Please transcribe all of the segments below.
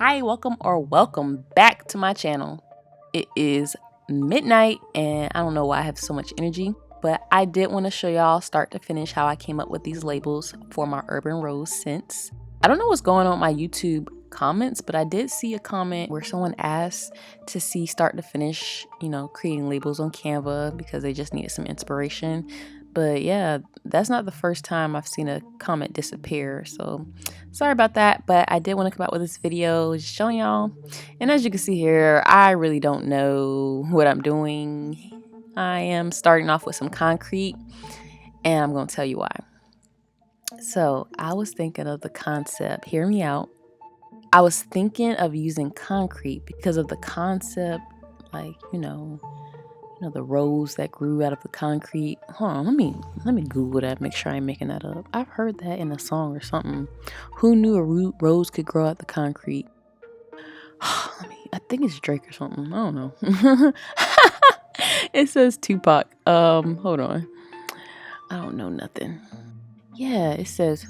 Hi, welcome back to my channel. It is midnight and I don't know why I have so much energy, but I did want to show y'all start to finish how I came up with these labels for my Urban Rose scents. I don't know what's going on with my YouTube comments, but I did see a comment where someone asked to see start to finish, creating labels on Canva because they just needed some inspiration. But yeah, that's not the first time I've seen a comment disappear, so sorry about that. But I did want to come out with this video just showing y'all. And as you can see here, I really don't know what I'm doing. I am starting off with some concrete, and I'm going to tell you why. So I was thinking of the concept, hear me out. I was thinking of using concrete because of the concept, like, the rose that grew out of the concrete. Hold on, let me Google that, make sure I ain't making that up. I've heard that in a song or something. Who knew a rose could grow out the concrete? I think it's Drake or something. I don't know. It says Tupac. Hold on. I don't know nothing. Yeah, it says,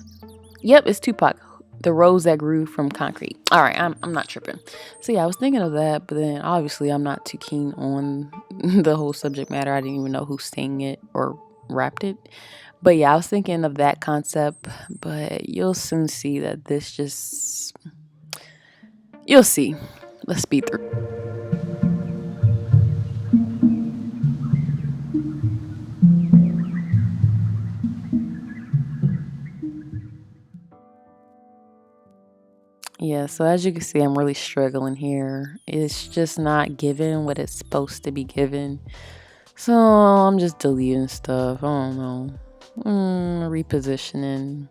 yep, it's Tupac. The rose that grew from concrete. All right, I'm not tripping. So yeah, I was thinking of that, but then obviously I'm not too keen on the whole subject matter. I didn't even know who sang it or rapped it. But yeah, I was thinking of that concept, but you'll soon see that you'll see. Let's speed through. Yeah, so as you can see, I'm really struggling here. It's just not given what it's supposed to be given. So I'm just deleting stuff. I don't know. Repositioning.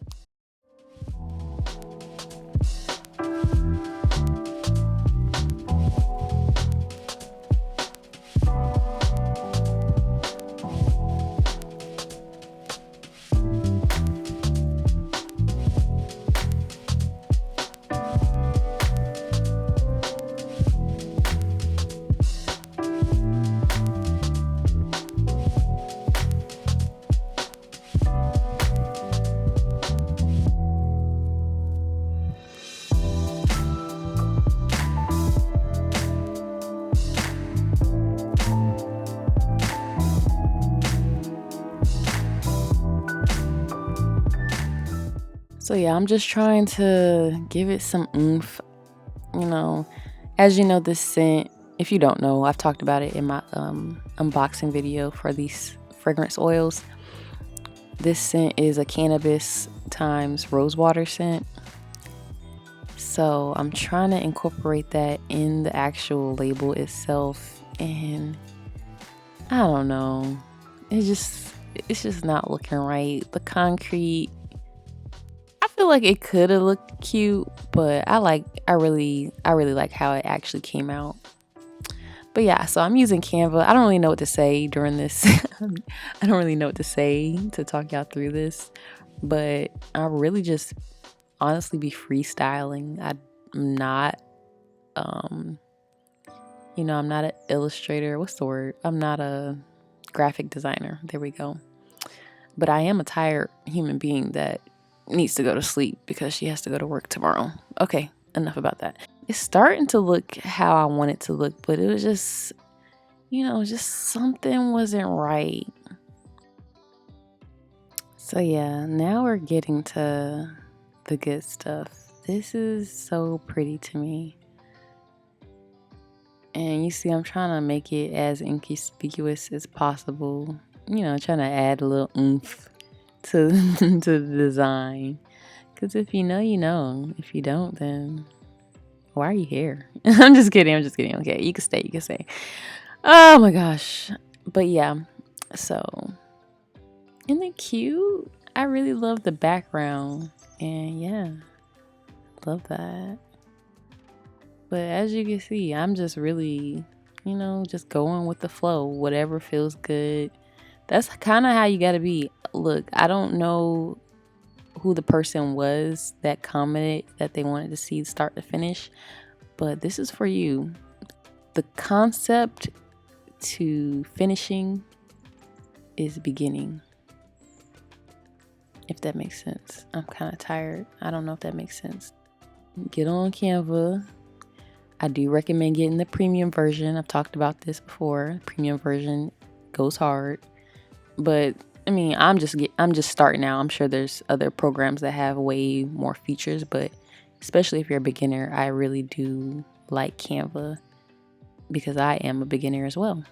So yeah, I'm just trying to give it some oomph. As you know, this scent, if you don't know, I've talked about it in my unboxing video for these fragrance oils. This scent is a cannabis times rosewater scent. So I'm trying to incorporate that in the actual label itself, and I don't know. It's just not looking right. The concrete, I feel like it could have looked cute, but I really like how it actually came out. But yeah, so I'm using Canva. I don't really know what to say during this. I don't really know what to say to talk y'all through this, but I really just honestly be freestyling. I'm not, I'm not an illustrator. What's the word? I'm not a graphic designer. There we go. But I am a tired human being that needs to go to sleep because she has to go to work tomorrow. Okay, enough about that. It's starting to look how I want it to look, but it was just, just something wasn't right. So yeah, now we're getting to the good stuff. This is so pretty to me. And you see, I'm trying to make it as inconspicuous as possible. Trying to add a little oomph to, to the design. Because if you know, you know. If you don't, then why are you here? I'm just kidding. Okay, you can stay. Oh my gosh. But yeah, so isn't it cute? I really love the background. And yeah, love that. But as you can see, I'm just really, just going with the flow. Whatever feels good. That's kind of how you got to be. Look, I don't know who the person was that commented that they wanted to see start to finish, but this is for you. The concept to finishing is beginning, if that makes sense. I'm kind of tired. I don't know if that makes sense. Get on Canva, I do recommend getting the premium version. I've talked about this before. Premium version goes hard. But I mean, I'm just starting out. I'm sure there's other programs that have way more features, but especially if you're a beginner, I really do like Canva because I am a beginner as well.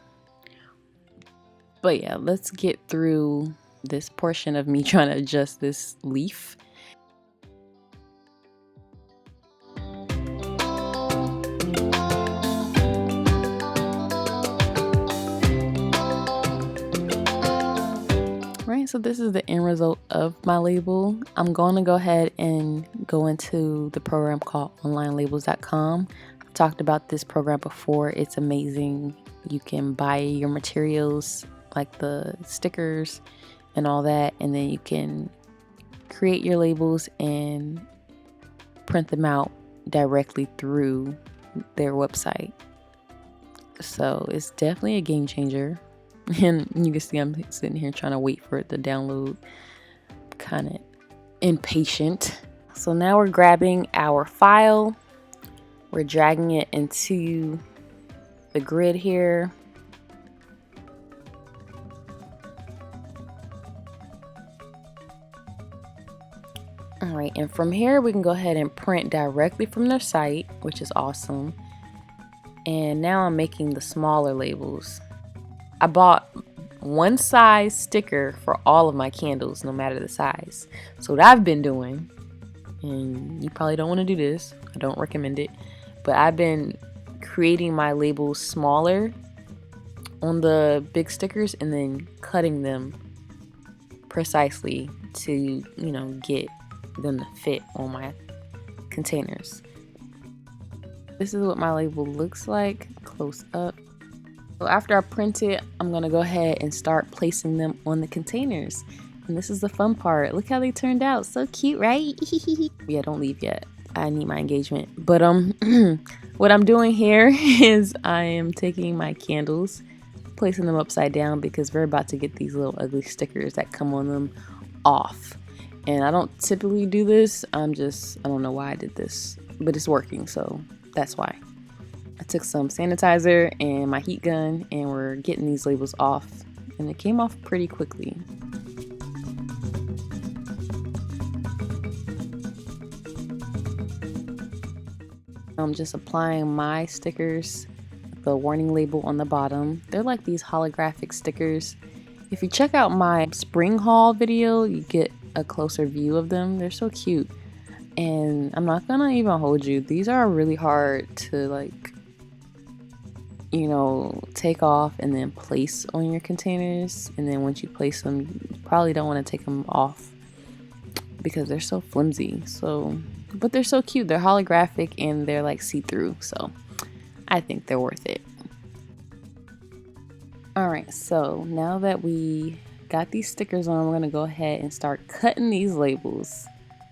But yeah, let's get through this portion of me trying to adjust this leaf. Right, so this is the end result of my label. I'm going to go ahead and go into the program called onlinelabels.com. I've talked about this program before. It's amazing. You can buy your materials like the stickers and all that, and then you can create your labels and print them out directly through their website. So it's definitely a game changer. And you can see I'm sitting here trying to wait for it to download. Kind of impatient. So now we're grabbing our file. We're dragging it into the grid here. All right, and from here we can go ahead and print directly from their site, which is awesome. And now I'm making the smaller labels. I bought one size sticker for all of my candles, no matter the size. So what I've been doing, and you probably don't want to do this, I don't recommend it, but I've been creating my labels smaller on the big stickers and then cutting them precisely to, you know, get them to fit on my containers. This is what my label looks like close up. So after I print it, I'm gonna go ahead and start placing them on the containers. And this is the fun part. Look how they turned out. So cute, right? Yeah, don't leave yet. I need my engagement. But what I'm doing here is I am taking my candles, placing them upside down because we're about to get these little ugly stickers that come on them off. And I don't typically do this. I don't know why I did this, but it's working, so that's why. I took some sanitizer and my heat gun and we're getting these labels off, and it came off pretty quickly. I'm just applying my stickers, the warning label on the bottom. They're like these holographic stickers. If you check out my spring haul video, you get a closer view of them. They're so cute. And I'm not gonna even hold you. These are really hard to, like, you know, take off and then place on your containers. And then once you place them, you probably don't want to take them off because they're so flimsy. But they're so cute. They're holographic and they're like see-through. So I think they're worth it. All right, so now that we got these stickers on, we're gonna go ahead and start cutting these labels.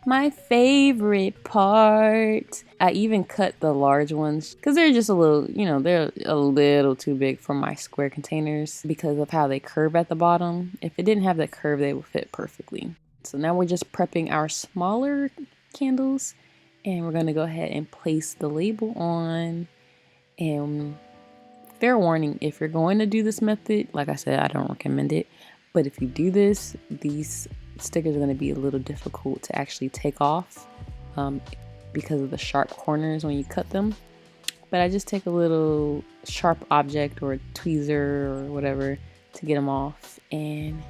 My favorite part. I even cut the large ones because they're just a little, you know, they're a little too big for my square containers because of how they curve at the bottom. If it didn't have that curve, they would fit perfectly. So now we're just prepping our smaller candles and we're going to go ahead and place the label on. And fair warning, if you're going to do this method, like I said, I don't recommend it. But if you do this, these stickers are going to be a little difficult to actually take off because of the sharp corners when you cut them. But I just take a little sharp object or a tweezer or whatever to get them off, and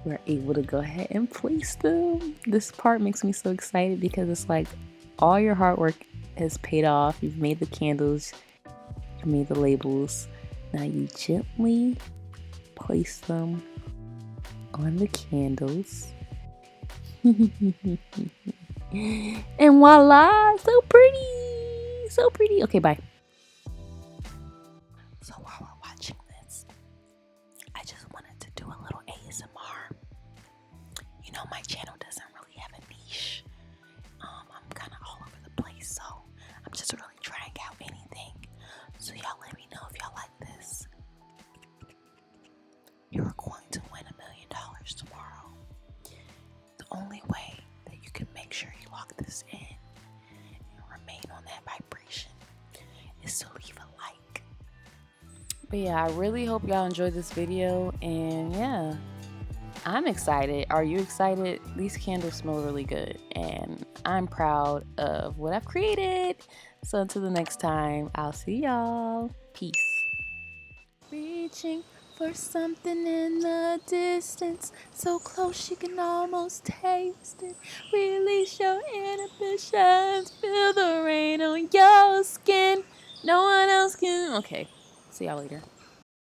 we're able to go ahead and place them. This part makes me so excited because it's like all your hard work has paid off. You've made the candles, you made the labels. Now you gently place them on the candles. And voila, so pretty, so pretty. Okay, bye. So while we're watching this, I just wanted to do a little ASMR. You know, my channel doesn't really have a niche. I'm kind of all over the place, so I'm just really trying out anything. So y'all let me know if y'all like this. You're going to win $1 million tomorrow. The only way that you can make sure you lock this in and remain on that vibration But yeah, I really hope y'all enjoyed this video, and yeah, I'm excited. Are you excited? These candles smell really good, and I'm proud of what I've created. So until the next time, I'll see y'all. Peace. Reaching for something in the distance, so close you can almost taste it. Release your inhibitions, feel the rain on your skin. No one else can. Okay, see y'all later.